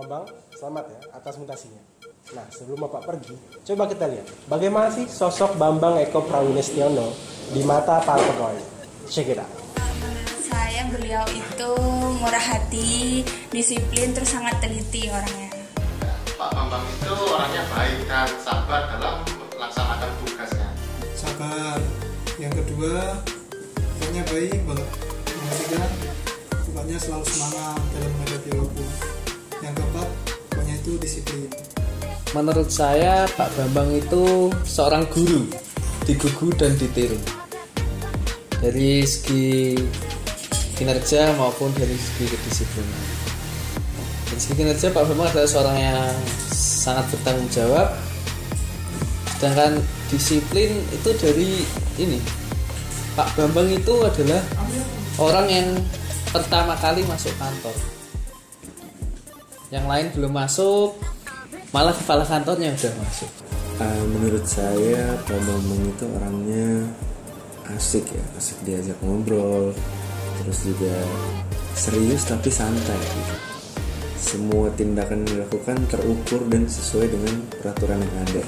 Bambang, selamat ya atas mutasinya. Nah, sebelum Bapak pergi, coba kita lihat bagaimana sih sosok Bambang Eko Prawinastiono di mata para pegawai. Check it out. Menurut saya beliau itu murah hati, disiplin, terus sangat teliti orangnya. Pak Bambang itu orangnya baik dan sabar dalam melaksanakan tugasnya. Sabar. Yang kedua, orangnya baik banget. Yang ketiga, pokoknya selalu semangat dalam menghadapi apapun. Yang keempat, pokoknya itu disiplin. Menurut saya Pak Bambang itu seorang guru, digugu dan ditiru. Dari segi kinerja maupun dari segi kedisiplinan. Dari segi kinerja Pak Bambang adalah seorang yang sangat bertanggung jawab. Sedangkan disiplin itu dari ini. Pak Bambang itu adalah orang yang pertama kali masuk kantor. Yang lain belum masuk, malah kepala kantornya udah masuk. Menurut saya Pak Bambang itu orangnya asik ya, asik diajak ngobrol, terus juga serius tapi santai gitu. Semua tindakan yang dilakukan terukur dan sesuai dengan peraturan yang ada.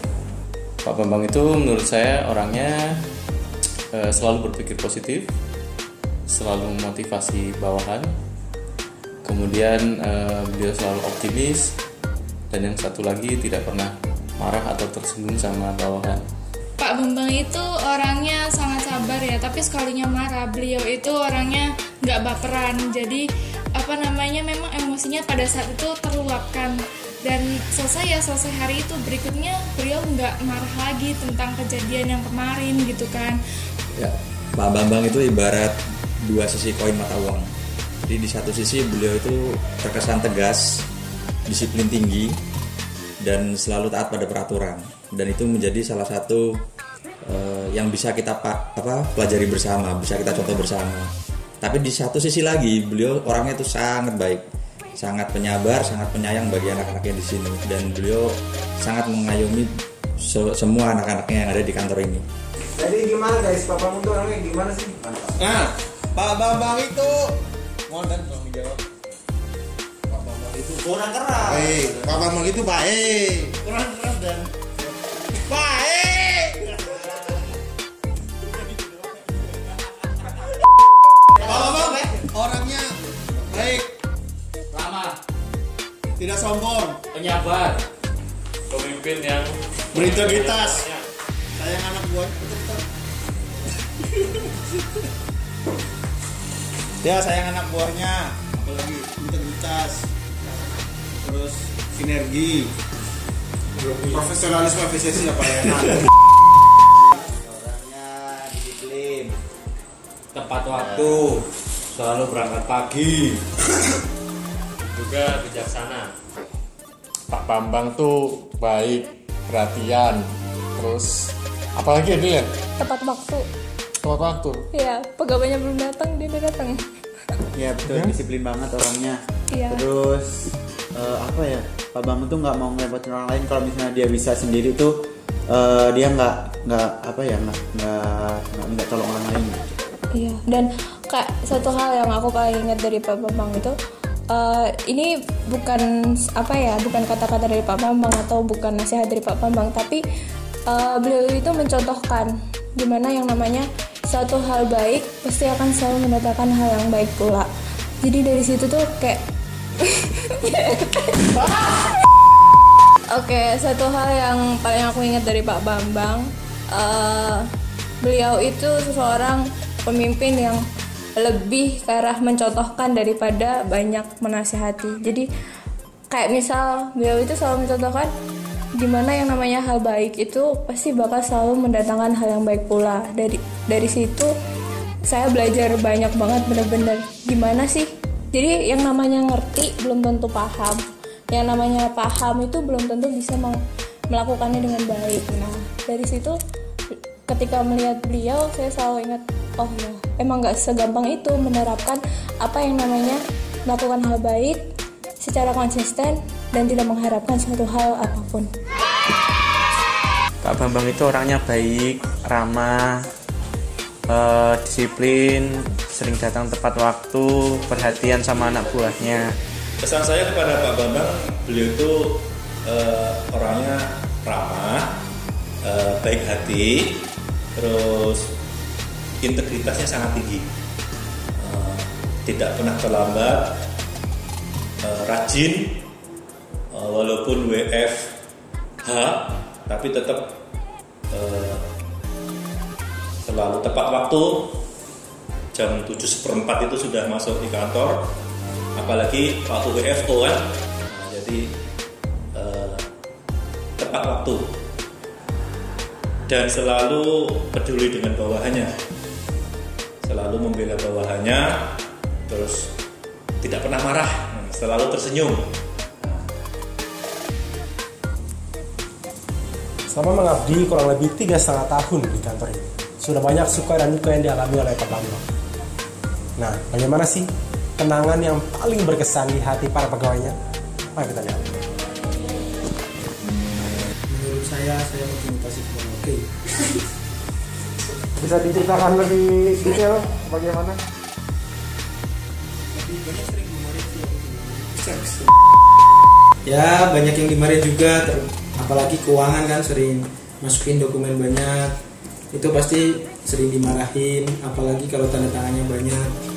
Pak Bambang itu menurut saya orangnya selalu berpikir positif, selalu memotivasi bawahan, kemudian beliau selalu optimis, dan yang satu lagi tidak pernah marah atau tersinggung sama bawahan. Pak Bambang itu orangnya sangat sabar ya, tapi sekalinya marah beliau itu orangnya nggak baperan. Jadi memang emosinya pada saat itu terluapkan, dan selesai hari itu berikutnya beliau nggak marah lagi tentang kejadian yang kemarin gitu kan. Ya, Pak Bambang itu ibarat dua sisi koin mata uang. Jadi di satu sisi beliau itu terkesan tegas, disiplin tinggi, dan selalu taat pada peraturan. Dan itu menjadi salah satu yang bisa kita pelajari bersama, bisa kita contoh bersama. Tapi di satu sisi lagi beliau orangnya itu sangat baik, sangat penyabar, sangat penyayang bagi anak-anaknya di sini, dan beliau sangat mengayomi semua anak-anaknya yang ada di kantor ini. Jadi gimana guys, Pak Bambang itu orangnya gimana sih? Nah, Pak Bambang itu modern dong dijawab. Pak Bambang itu kurang keras. Pak Bambang itu baik. Kurang keras dan baik. Pak Bambang orangnya baik, Ramah, tidak sombong, penyabar, pemimpin yang berintegritas. Sayang anak buah. Dia sayang anak buahnya, apalagi integritas, terus sinergi, profesionalisme, efisiensi apa ya? Orangnya disiplin, tepat waktu, selalu berangkat pagi, juga bijaksana. Pak Bambang tuh baik, perhatian, terus apalagi dia tepat waktu. tepat waktu. Iya, pegawainya belum datang dia udah datang. Iya betul, disiplin banget orangnya. Iya. Terus Pak Bambang tuh nggak mau ngerepotin orang lain. Kalau misalnya dia bisa sendiri tuh dia nggak minta tolong orang lain. Iya. Dan kayak satu hal yang aku paling ingat dari Pak Bambang itu, ini bukan bukan kata-kata dari Pak Bambang atau bukan nasihat dari Pak Bambang, tapi beliau itu mencontohkan gimana yang namanya suatu hal baik pasti akan selalu mendatangkan hal yang baik pula. Jadi dari situ tuh kayak Oke, satu hal yang paling aku ingat dari Pak Bambang, beliau itu seseorang pemimpin yang lebih ke arah mencontohkan daripada banyak menasihati. Jadi kayak misal beliau itu selalu mencontohkan gimana yang namanya hal baik itu pasti bakal selalu mendatangkan hal yang baik pula. Dari situ saya belajar banyak banget, bener-bener gimana sih. Jadi yang namanya ngerti belum tentu paham, yang namanya paham itu belum tentu bisa melakukannya dengan baik. Nah dari situ ketika melihat beliau saya selalu ingat, oh ya emang gak segampang itu menerapkan apa yang namanya melakukan hal baik secara konsisten dan tidak mengharapkan suatu hal apapun. Pak Bambang itu orangnya baik, ramah, disiplin, sering datang tepat waktu, perhatian sama anak buahnya. Kesan saya kepada Pak Bambang, beliau itu orangnya ramah, baik hati, terus integritasnya sangat tinggi, tidak pernah terlambat, rajin, walaupun WFH tapi tetap selalu tepat waktu. Jam 7:04 itu sudah masuk di kantor, apalagi waktu WFO kan. Jadi tepat waktu dan selalu peduli dengan bawahannya, selalu membela bawahannya, terus tidak pernah marah, selalu tersenyum. Selama mengabdi kurang lebih 3,5 tahun di kantor ini, sudah banyak suka dan duka yang dialami oleh Pak Bambang. Nah, bagaimana sih kenangan yang paling berkesan di hati para pegawainya? Mari kita lihat. Menurut saya motivasi kurang oke. Bisa diceritakan lebih detail bagaimana? Ya, banyak yang dimarahin juga, apalagi keuangan kan sering masukin dokumen banyak, itu pasti sering dimarahin, apalagi kalau tanda tangannya banyak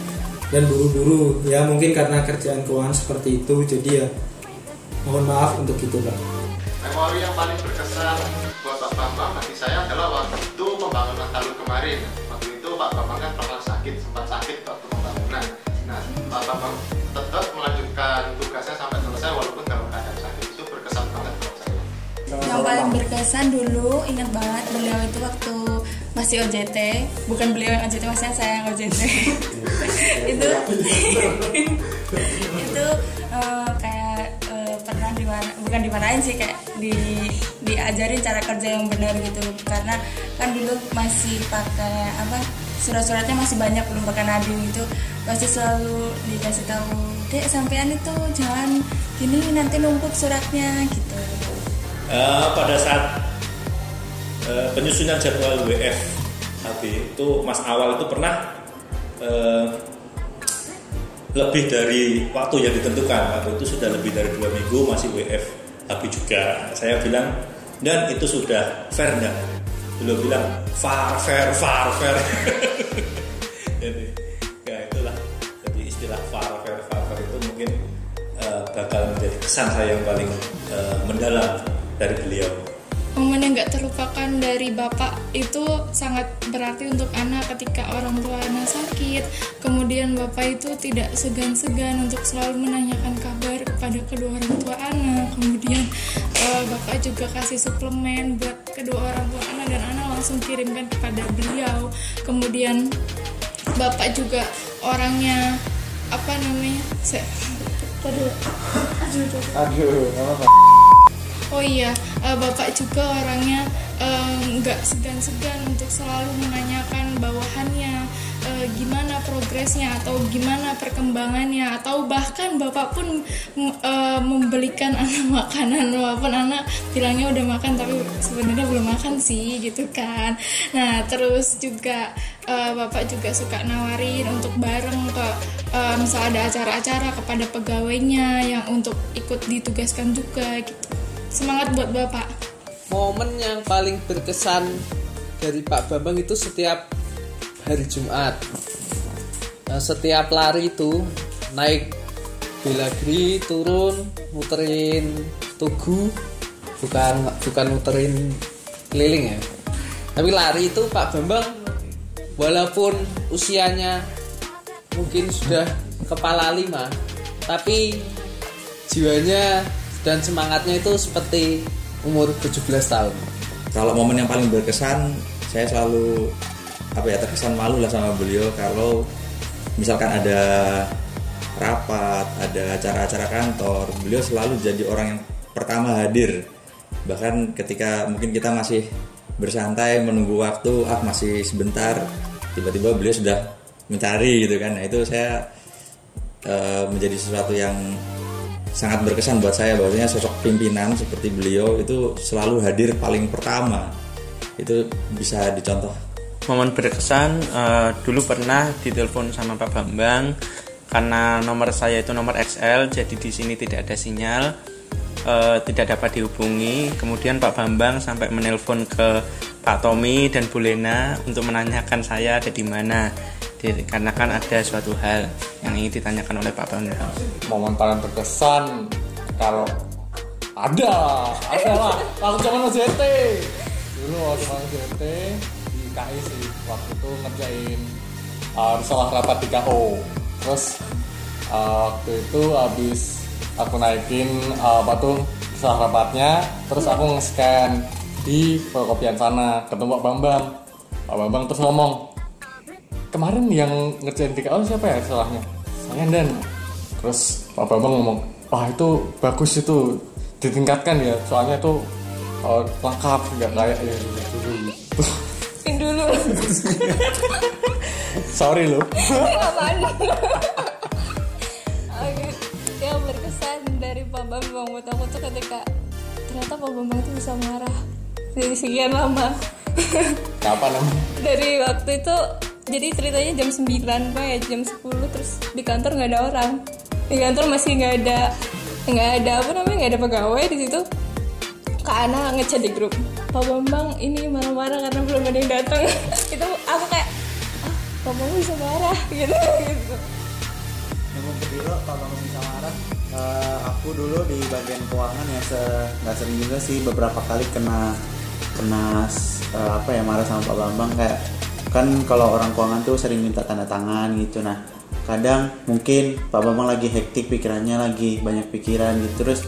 dan buru-buru. Ya mungkin karena kerjaan keuangan seperti itu, jadi ya mohon maaf untuk itu Pak. Memori yang paling berkesan buat Pak Bambang bagi saya adalah waktu itu pembangunan Talun kemarin. Waktu itu Pak Bambang kan pernah sempat sakit waktu pembangunan. Nah, Pak Bambang tetap melanjutkan tugasnya sampai selesai walaupun dalam keadaan sakit. Itu berkesan banget buat saya. Yang paling berkesan dulu, ingat banget beliau itu waktu masih OJT, bukan beliau yang OJT, maksudnya saya yang OJT. itu kayak pernah bukan dimarahin sih, kayak diajarin cara kerja yang benar gitu, karena kan dulu masih pakai surat-suratnya masih banyak, belum pakai nadi gitu, pasti selalu dikasih tahu, Dek sampean itu jangan gini nanti numpuk suratnya gitu. Pada saat penyusunan jadwal WFHB itu Mas Awal itu pernah lebih dari waktu yang ditentukan. Waktu itu sudah lebih dari 2 minggu masih WFHB juga. Saya bilang, dan itu sudah fair enggak? Beliau bilang fair. Jadi ya itulah, jadi istilah fair itu mungkin bakal menjadi kesan saya yang paling mendalam dari beliau. Momen yang gak terlupakan dari Bapak itu sangat berarti untuk anak ketika orang tua anak sakit. Kemudian Bapak itu tidak segan-segan untuk selalu menanyakan kabar kepada kedua orang tua anak. Kemudian Bapak juga kasih suplemen buat kedua orang tua anak dan anak langsung kirimkan kepada beliau. Kemudian Bapak juga orangnya Oh iya, Bapak juga orangnya nggak segan-segan untuk selalu menanyakan bawahannya gimana progresnya atau gimana perkembangannya, atau bahkan Bapak pun membelikan anak makanan walaupun anak bilangnya udah makan tapi sebenarnya belum makan sih gitu kan. Nah terus juga Bapak juga suka nawarin untuk bareng ke misal ada acara-acara kepada pegawainya yang untuk ikut ditugaskan juga gitu. Semangat buat Bapak. Momen yang paling berkesan dari Pak Bambang itu setiap hari Jumat. Setiap lari itu naik Belagri, turun muterin Tugu, bukan muterin keliling ya. Tapi lari itu Pak Bambang walaupun usianya mungkin sudah kepala 5, tapi jiwanya dan semangatnya itu seperti umur 17 tahun. Kalau momen yang paling berkesan, saya selalu terkesan malu lah sama beliau kalau misalkan ada rapat, ada acara-acara kantor, beliau selalu jadi orang yang pertama hadir. Bahkan ketika mungkin kita masih bersantai menunggu waktu, masih sebentar, tiba-tiba beliau sudah mencari gitu kan. Nah itu saya menjadi sesuatu yang sangat berkesan buat saya, bahwasanya sosok pimpinan seperti beliau itu selalu hadir paling pertama. Itu bisa dicontoh. Momen berkesan dulu pernah ditelepon sama Pak Bambang karena nomor saya itu nomor XL, jadi di sini tidak ada sinyal, tidak dapat dihubungi. Kemudian Pak Bambang sampai menelpon ke Pak Tommy dan Bu Lena untuk menanyakan saya ada di mana, dikarenakan ada suatu hal yang ingin ditanyakan oleh Pak Bambang. Momen paling berkesan kalau ada lah waktu zaman OJT dulu, waktu zaman OJT di KI sih, waktu itu ngerjain salah rapat di KO. Terus waktu itu habis aku naikin salah rapatnya, terus aku nge-scan di fotokopian sana, ketemu Pak Bambang terus ngomong, kemarin yang ngerjain di KO siapa ya salahnya? Saya Dan. Terus Pak Bambang ngomong, wah itu bagus, itu ditingkatkan ya, soalnya itu lengkap, nggak kayak yang dulu. Sorry lo. Yang berkesan dari Pak Bambang buat aku tuh ketika ternyata Pak Bambang itu bisa marah dari sekian lama. Kapan namanya? Dari waktu itu, jadi ceritanya jam 9 Pak ya, jam 10 terus di kantor nggak ada orang. Di kantor masih nggak ada pegawai di situ. Kak Ana ngechat di grup, Pak Bambang ini marah-marah karena belum ada yang datang. Itu aku kayak, Pak Bambang bisa marah gitu. Yang kedua Pak Bambang bisa marah, aku dulu di bagian keuangan ya, nggak sering juga sih, beberapa kali kena marah sama Pak Bambang. Kayak kan kalau orang keuangan tuh sering minta tanda tangan gitu. Nah kadang mungkin Pak Bambang lagi hektik pikirannya, lagi banyak pikiran gitu, terus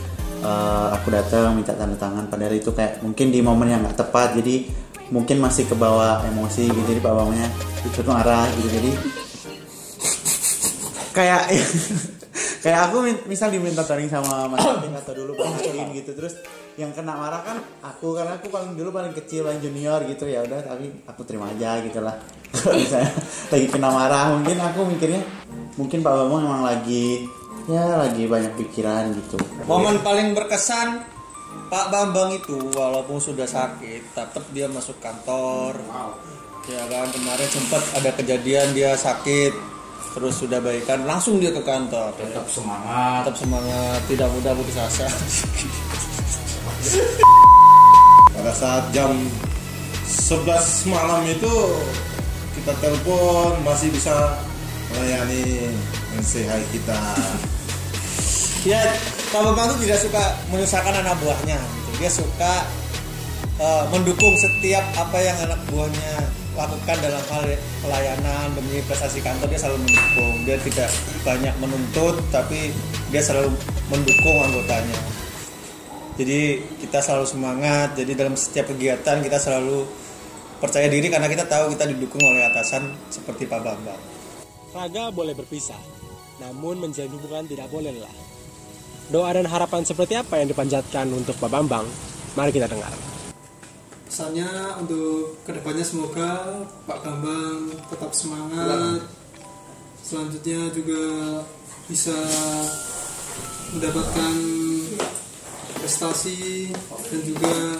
aku datang minta tanda tangan, padahal itu kayak mungkin di momen yang nggak tepat, jadi mungkin masih kebawa emosi gitu, jadi Pak Bambangnya itu tuh marah gitu. Jadi kayak aku misal diminta taring sama Mas Hakim atau dulu Pak Hakim gitu, terus yang kena marah kan aku, karena aku paling kecil, paling junior gitu, ya udah, tapi aku terima aja gitulah. Kalau misalnya lagi kena marah, mungkin aku mikirnya mungkin Pak Bambang emang lagi banyak pikiran gitu. Momen paling berkesan Pak Bambang itu walaupun sudah sakit tetap dia masuk kantor. Ya kan, kemarin sempat ada kejadian dia sakit, terus sudah baikan langsung dia ke kantor. Tetap semangat, tidak mudah putus asa. Pada saat jam 11 malam itu kita telepon, masih bisa melayani NCHI kita. Ya, Pak Bambang itu tidak suka menyusahkan anak buahnya gitu. Dia suka mendukung setiap apa yang anak buahnya lakukan dalam hal pelayanan demi prestasi kantor. Dia selalu mendukung. Dia tidak banyak menuntut, tapi dia selalu mendukung anggotanya. Jadi kita selalu semangat. Jadi dalam setiap kegiatan kita selalu percaya diri karena kita tahu kita didukung oleh atasan seperti Pak Bambang. Raga boleh berpisah, namun menjalin hubungan tidak boleh lelah. Doa dan harapan seperti apa yang dipanjatkan untuk Pak Bambang? Mari kita dengar. Pesannya untuk kedepannya semoga Pak Bambang tetap semangat. Selanjutnya juga bisa mendapatkan prestasi dan juga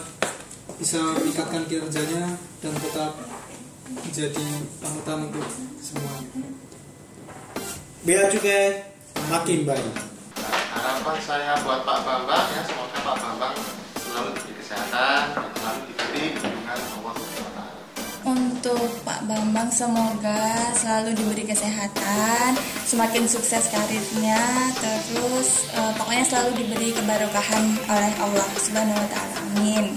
bisa meningkatkan kinerjanya dan tetap menjadi panutan untuk semua. Biar juga makin baik. Harapan saya buat Pak Bambang ya, semoga Pak Bambang selalu diberi kesehatan dan selalu diberi bimbingan Allah SWT. Untuk Pak Bambang semoga selalu diberi kesehatan, semakin sukses karirnya, terus pokoknya selalu diberi keberkahan oleh Allah Subhanahu wa taala. Amin.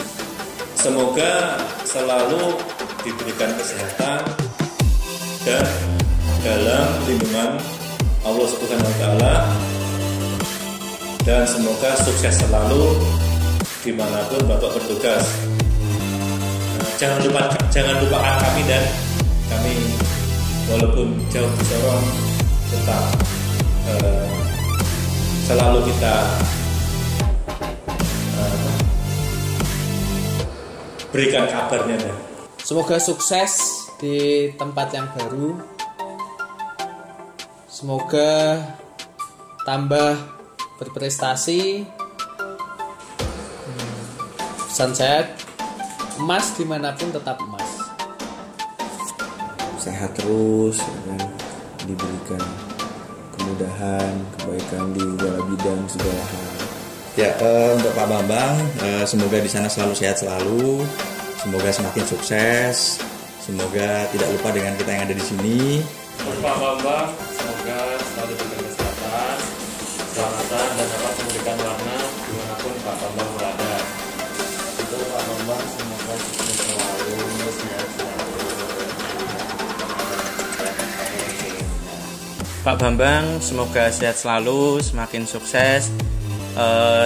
Semoga selalu diberikan kesehatan dan dalam lindungan Allah Subhanahu wa taala, dan semoga sukses selalu dimanapun Bapak bertugas. Jangan lupakan kami, dan kami walaupun jauh di Sorong tetap selalu kita berikan kabarnya. Semoga sukses di tempat yang baru. Semoga tambah berprestasi. Pesan saya, emas dimanapun tetap emas. Sehat terus, dan diberikan kemudahan, kebaikan di segala bidang, segala hal. Ya, untuk Pak Bambang, semoga di sana selalu sehat selalu, semoga semakin sukses, semoga tidak lupa dengan kita yang ada di sini. Untuk Pak Bambang, semoga selalu diberikan kesehatan, keselamatan, dan dapat memberikan warna dimanapun Pak Bambang berada. Untuk Pak Bambang, semoga sukses selalu, sehat selalu. Pak Bambang, semoga sehat selalu, semakin sukses.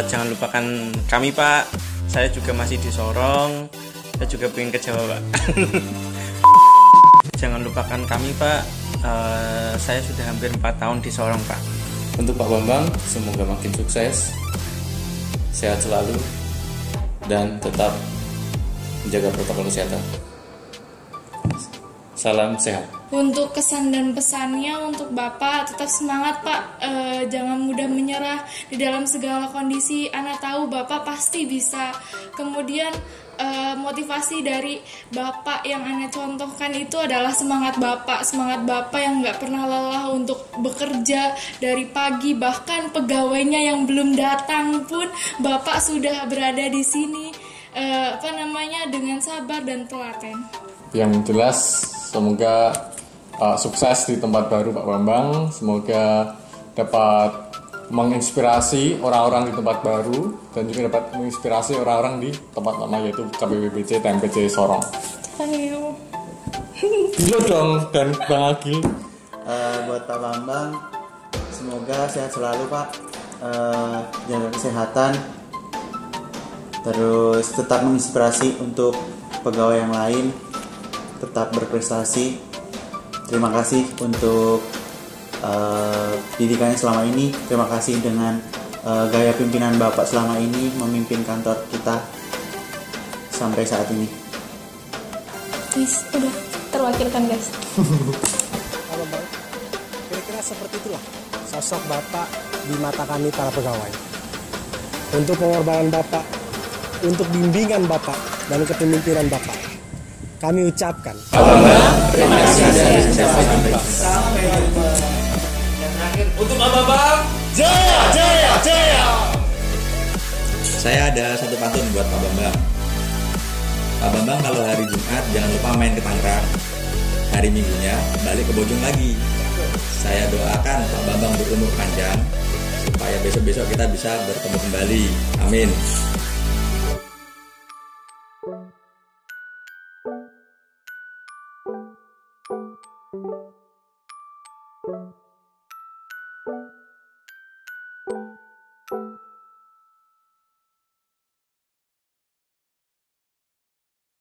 Jangan lupakan kami Pak, saya juga masih di Sorong, saya juga pengen ke Jawa Pak. Jangan lupakan kami Pak, saya sudah hampir 4 tahun di Sorong Pak. Untuk Pak Bambang, semoga makin sukses, sehat selalu, dan tetap menjaga protokol kesehatan. Salam sehat. Untuk kesan dan pesannya untuk Bapak, tetap semangat Pak, jangan mudah menyerah di dalam segala kondisi. Ana tahu Bapak pasti bisa. Kemudian motivasi dari Bapak yang Ana contohkan itu adalah semangat Bapak yang nggak pernah lelah untuk bekerja dari pagi, bahkan pegawainya yang belum datang pun Bapak sudah berada di sini dengan sabar dan telaten. Yang jelas semoga sukses di tempat baru Pak Bambang, semoga dapat menginspirasi orang-orang di tempat baru dan juga dapat menginspirasi orang-orang di tempat lama yaitu KPWBC TMPC Sorong. Ayo. Dilo dong dan Bang Agil. Buat Pak Bambang, semoga sehat selalu Pak, jaga kesehatan, terus tetap menginspirasi untuk pegawai yang lain, tetap berprestasi. Terima kasih untuk didikannya selama ini. Terima kasih dengan gaya pimpinan Bapak selama ini memimpin kantor kita sampai saat ini. Guys, udah terwakilkan guys. Halo Bang, kira-kira seperti itulah sosok Bapak di mata kami para pegawai. Untuk pengorbanan Bapak, untuk bimbingan Bapak dan kepemimpinan Bapak, kami ucapkan Terima kasih. Sampai jumpa. Yang terakhir untuk Pak Bambang, Jaya, jaya, jaya. Saya ada satu pantun buat Pak Bambang. Pak Bambang kalau hari Jumat jangan lupa main ke Tangerang. Hari Minggunya balik ke Bojong lagi. Saya doakan Pak Bambang berumur panjang supaya besok-besok kita bisa bertemu kembali. Amin.